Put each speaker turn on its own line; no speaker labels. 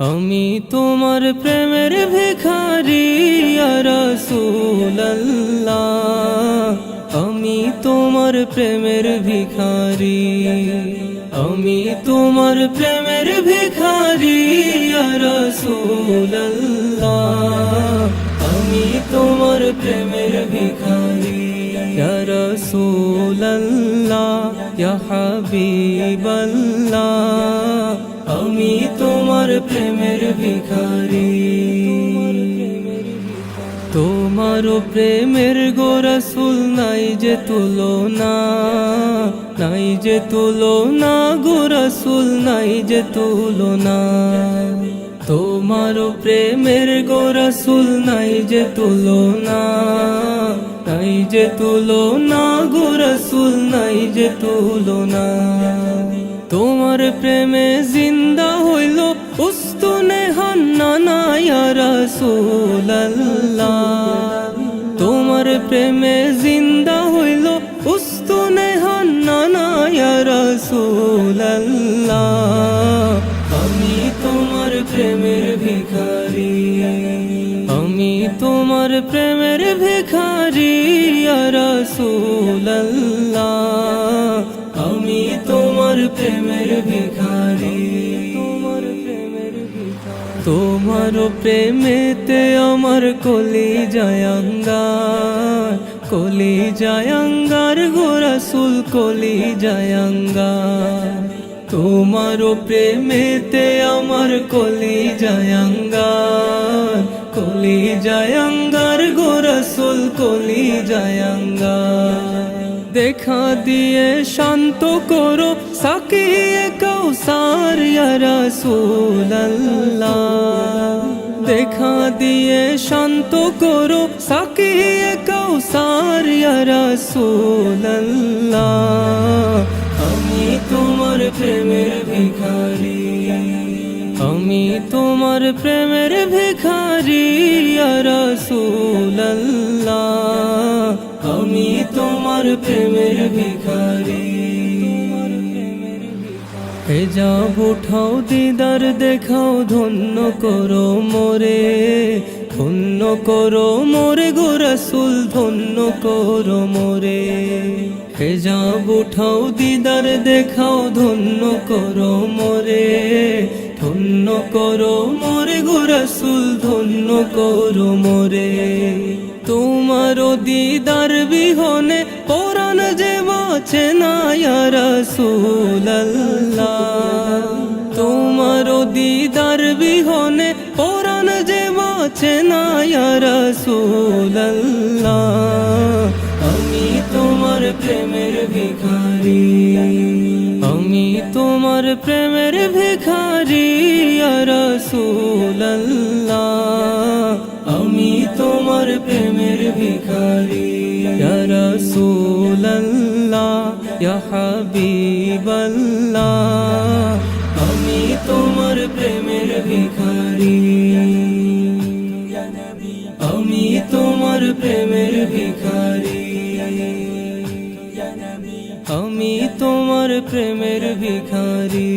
আমি তোমার প্রেমের ভিখারি ইয়া রাসূলুল্লাহ, আমি তোমার প্রেমের ভিখারি, আমি তোমার প্রেমের ভিখারি ইয়া রাসূলুল্লাহ, আমি তোমার প্রেমের ভিখারি ইয়া রাসূলুল্লাহ, ইয়া হাবিবাল্লাহ, আমি তোমার প্রেমের ভিখারি। তোমার প্রেমের গো রাসূল নাই যে তুলনা, নাই যে তুলনা গো রাসূল নাই যে তুলনা। তোমার প্রেমের গো রাসূল নাই যে তুলনা, নাই যে তুলনা গো রাসূল নাই যে তুলনা। তোমার প্রেমে জিন্দা হইল উস্তুনে হান্নানা ইয়া রাসূলুল্লাহ, তোমার প্রেমে জিন্দা হইল উস্তুনে হান্নানা ইয়া রাসূলুল্লাহ, আমি তোমার প্রেমের ভিখারি, আমি তোমার প্রেমের ভিখারি ইয়া রাসূলুল্লাহ, আমি তোমার প্রেমের ভিখারি। তোমার প্রেমেতে আমার কলি জায়াঙ্গার, কলি জায়াঙ্গার গো রাসূল কলি জায়াঙ্গার। তোমার প্রেমেতে আমার কলি জায়াঙ্গার, কলি জায়াঙ্গার গো রাসূল কলি জায়াঙ্গার। দেখা দিয়ে শান্ত করো সাকিয়ে কাউসার ইয়া রাসূলুল্লাহ, দেখা দিয়ে শান্ত করো সাকিয়ে কাউসার ইয়া রাসূলুল্লাহ, আমি তোমার প্রেমের ভিখারি, আমি তোমার প্রেমের ভিখারি ইয়া রাসূলুল্লাহ, আমি তোমার প্রেমের ভিখারি। হেজাব উঠাও দিদার দেখাও ধন্য করো মোরে, ধন্য করো মোরে গো রাসূল ধন্য করো মোরে। হেজাব উঠাও দিদার দেখাও ধন্য করো মোরে, ধন্য করো মোরে গো রাসূল ধন্য করো মোরে। তোমার দিদার বিহনে পরাণ যে বাঁচে না ইয়া রাসূলুল্লাহ, তোমার দিদার বিহনে পরাণ যে বাঁচে না ইয়া রাসূলুল্লাহ, আমি তোমার প্রেমের ভিখারি, আমি তোমার প্রেমের ভিখারি ইয়া রাসূলুল্লাহ, আমি তোমার প্রেমের ভিখারি ইয়া রাসূলুল্লাহ, ইয়া হাবিবাল্লাহ, আমি তোমার প্রেমের ভিখারি, আমি তোমার প্রেমের ভিখারি, আমি তোমার প্রেমের ভিখারি।